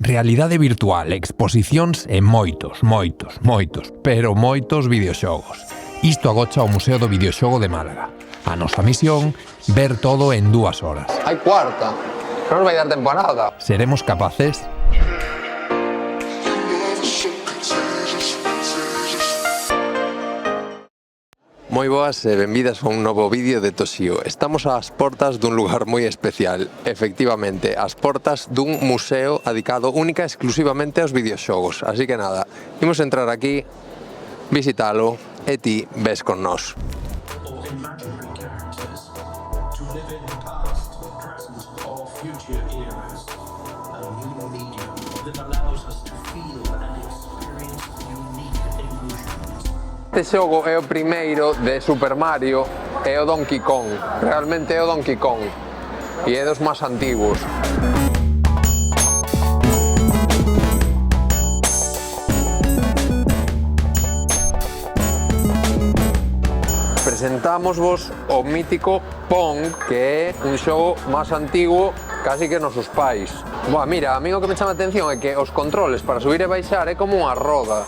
Realidade virtual, exposicións e moitos videoxogos. Isto agocha o Museo do Videoxogo de Málaga. A nosa misión, ver todo en 2 horas. Hai cuarta. Non nos vai dar tempo a nada. Seremos capaces? Moi boas e benvidas a un novo vídeo de Toshio. Estamos ás portas dun lugar moi especial. Efectivamente, ás portas dun museo dedicado única e exclusivamente aos videoxogos. Así que nada, imos entrar aquí, visitalo e ti ves con nós. Este xogo é o primeiro de Super Mario e o Donkey Kong. Realmente é o Donkey Kong e é dos máis antiguos. Presentámosvos o mítico Pong, que é un xogo máis antigo casi que nosos pais. Boa, mira, a mí o que me chama a atención é que os controles para subir e baixar é como unha roda.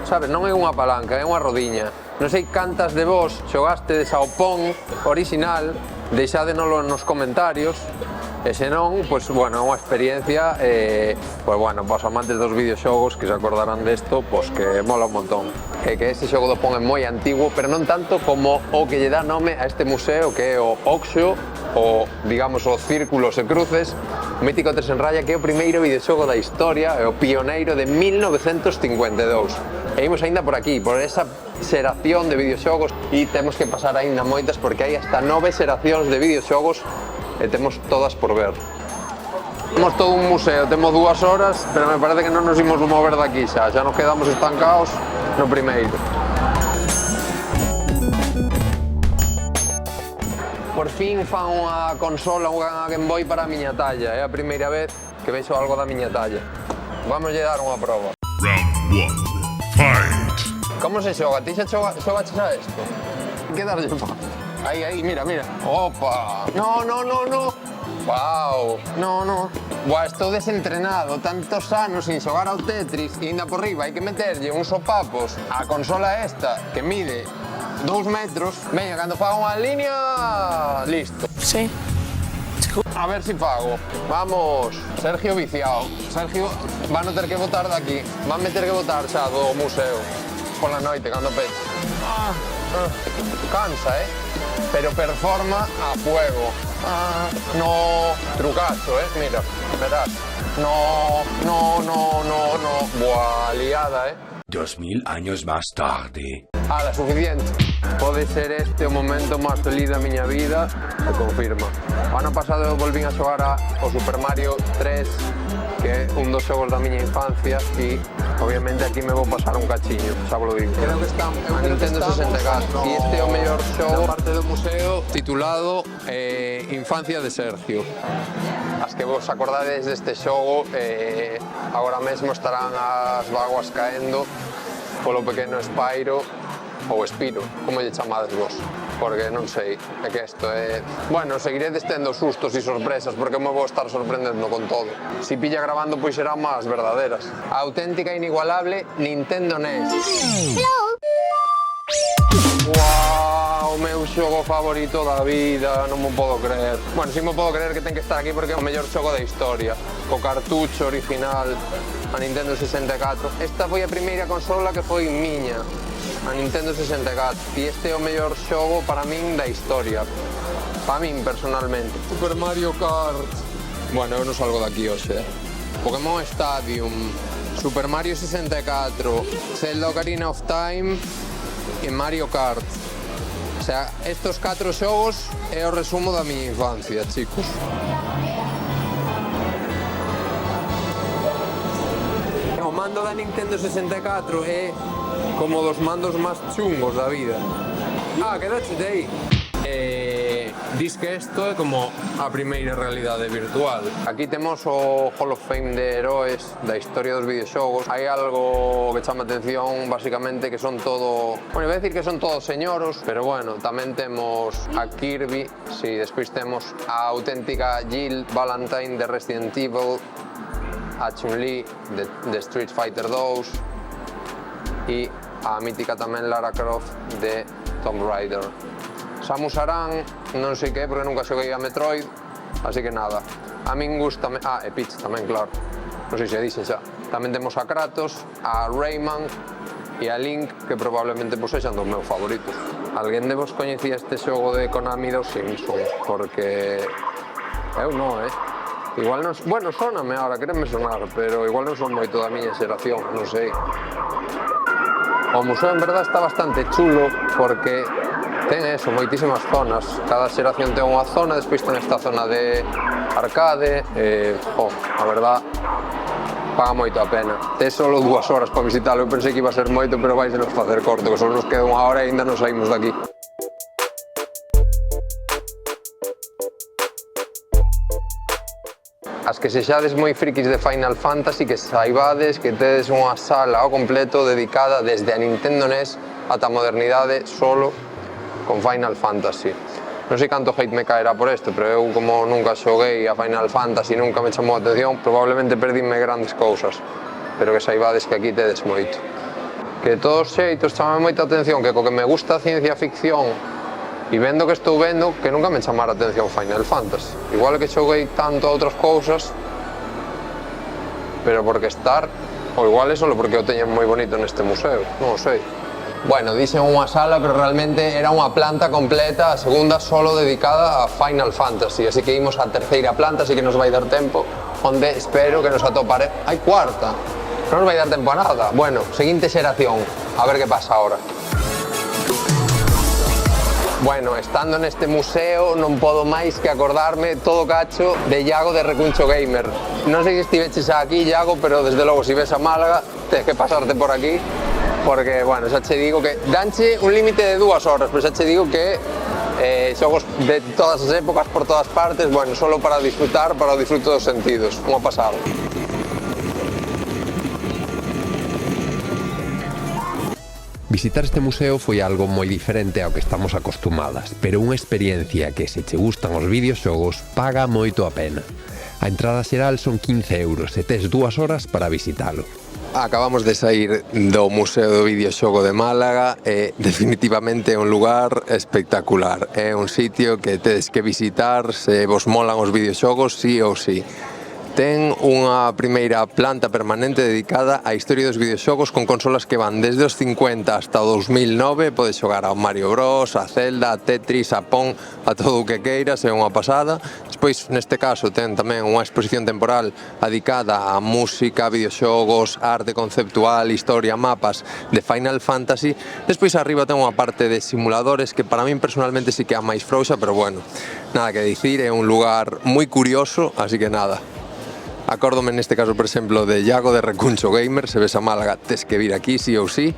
Sabes, non é unha palanca, é unha rodiña. Non sei cantas de vos xogastes ao Pong original, deixádenolo nos comentarios. E se non, pois, bueno, é unha experiencia, pois, bueno, para os amantes dos videoxogos que se acordarán desto, pois que mola un montón. Que este xogo do Pong é moi antigo, pero non tanto como o que lle dá nome a este museo, que é o Oxo, o, digamos, o Círculos e Cruces, o mítico 3 en raya, que é o primeiro videoxogo da historia, é o pioneiro de 1952. E imos aínda por aquí, por esa xeración de videoxogos, e temos que pasar aínda moitas porque hai hasta 9 xeracións de videoxogos e temos todas por ver. Temos todo un museo, temos 2 horas, pero me parece que non nos imos mover daqui xa nos quedamos estancados no primeiro. Por fin fan unha consola, unha Game Boy para a miña talla, é a primeira vez que vexo algo da miña talla. Vamos lle dar unha proba. Round 1. Fight! Como se xoga? Ti xa xogaches a esto? Que darlle pa? Aí, mira. Opa! No! Wow! No. Buah, estou desentrenado, tantos anos sin xogar ao Tetris e ainda por riba hai que meterlle uns sopapos á consola esta que mide 2 metros. Venga, cando fago unha línea, listo. Sí. A ver si fago. Vamos, Sergio viciado. Sergio van a ter que botar daqui. Van a ter que botar xa do museo pola noite, cando peche. Cansa, pero performa a fuego. No, trucazo, mira, verás. No. Buah, liada, 2000 años más tarde. Ala, suficiente. Pode ser este o momento máis feliz da miña vida, se confirma. O ano pasado eu volvín a xogar o Super Mario 3, que é un dos xogos da miña infancia, e obviamente aquí me vou pasar un cachiño, xa vos lo digo. Creo que está a Nintendo 64 e este é o mellor xogo parte do museo titulado Infancia de Sergio. As que vos acordades deste xogo agora mesmo estarán as vaguas caendo polo pequeno Spyro ou Spiro, como lle chamades vos, porque non sei, é que isto é... Bueno, seguiredes tendo sustos e sorpresas, porque me vou estar sorprendendo con todo. Si pilla grabando, pois serán máis verdaderas. A auténtica e inigualable Nintendo NES. Uau, o meu xogo favorito da vida, non me podo creer. Bueno, si me podo creer que ten que estar aquí porque é o mellor xogo da historia, co cartucho original, a Nintendo 64. Esta foi a primeira consola que foi miña, a Nintendo 64, e este é o mellor xogo para min da historia, para min personalmente. Super Mario Kart. Bueno, eu non salgo daqui hoxe, Pokémon Stadium, Super Mario 64, Zelda Ocarina of Time e Mario Kart. O sea, estos 4 xogos é o resumo da miña infancia, chicos. O mando da Nintendo 64 é como dos mandos máis chungos da vida. Quedache de aí. Dis que isto é como a primeira realidade virtual. Aquí temos o Hall of Fame de heróis da historia dos videoxogos. Hai algo que chama atención, basicamente, que son todo... Bueno, iba a decir que son todos señoros, pero bueno, tamén temos a Kirby, despois temos a auténtica Jill Valentine de Resident Evil, a Chun-Li de Street Fighter 2 e a mítica tamén Lara Croft de Tomb Raider. Samus Aran, non sei que é porque nunca xoguei a Metroid, así que nada. A min gustame... e Peach tamén, claro. Non sei se dixe xa. Tamén temos a Kratos, a Rayman e a Link, que probablemente sexan dos meus favoritos. Alguén de vos coñecía este xogo de Konami dos Simpsons? Porque... eu non, Igual non... Bueno, sóname ahora, querenme sonar, pero igual non son moito da miña xeración, non sei. O museo en verdad está bastante chulo porque ten eso, moitísimas zonas. Cada xeración ten unha zona, despois ten esta zona de arcade, a verdad, paga moito a pena. Ten solo 2 horas para visitalo, eu pensei que iba a ser moito, pero vais a nos facer corto, que só nos queda 1 hora e ainda non saímos daqui. As que sexades moi frikis de Final Fantasy, que saibades que tedes unha sala ao completo dedicada desde a Nintendo NES ata a modernidade solo con Final Fantasy. Non sei canto hate me caerá por isto, pero eu como nunca xoguei a Final Fantasy, nunca me chamou a atención, probablemente perdíme grandes cousas, pero que saibades que aquí tedes moito. Que de todos xeitos chama moita atención que co que me gusta a ciencia ficción e vendo que estou vendo, que nunca me chamara a atención Final Fantasy. Igual que xoguei tanto a outras cousas, pero porque estar, ou igual é solo porque o teñen moi bonito neste museo, non o sei. Bueno, dixen unha sala, pero realmente era unha planta completa, a segunda solo dedicada a Final Fantasy, así que imos á terceira planta, así que nos vai dar tempo, onde espero que nos atopare... Hai cuarta, non nos vai dar tempo a nada. Bueno, seguinte xeración, a ver que pasa ahora. Bueno, estando neste museo non podo máis que acordarme todo cacho de Iago de Recuncho Gamer. Non sei se estiveches aquí, Iago, pero desde logo se ves a Málaga tens que pasarte por aquí porque, bueno, xa che digo que danche un límite de 2 horas, pero xa che digo que xogos de todas as épocas por todas partes, bueno, solo para disfrutar, para o disfruto dos sentidos, como ha pasado. Visitar este museo foi algo moi diferente ao que estamos acostumadas, pero unha experiencia que, se che gustan os videoxogos, paga moito a pena. A entrada xeral son 15 euros e tes 2 horas para visitalo. Acabamos de sair do Museo do Videoxogo de Málaga e definitivamente é un lugar espectacular. É un sitio que tedes que visitar se vos molan os videoxogos, sí ou sí. Ten unha primeira planta permanente dedicada á historia dos videoxogos con consolas que van desde os 50 hasta o 2009. Podes xogar ao Mario Bros, a Zelda, a Tetris, a Pong, a todo o que queiras, é unha pasada. Despois, neste caso, ten tamén unha exposición temporal dedicada á música, videoxogos, arte conceptual, historia, mapas de Final Fantasy. Despois, arriba ten unha parte de simuladores que para min personalmente sí que é a máis frouxa, pero bueno, nada que dicir, é un lugar moi curioso, así que nada. Acórdome neste caso, por exemplo, de Iago de Recuncho Gamer. Se ves a Málaga, tes que vir aquí, sí ou sí.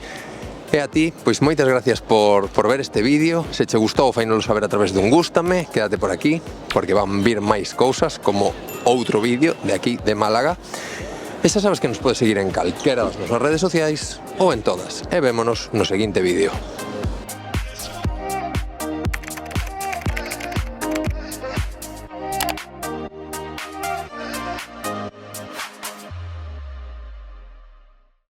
E a ti, pois moitas gracias por ver este vídeo. Se che gustou, fainolo saber a través dun gústame. Quédate por aquí, porque van vir máis cousas, como outro vídeo de aquí, de Málaga. E xa sabes que nos podes seguir en calquera das nosas redes sociais ou en todas. E vémonos no seguinte vídeo.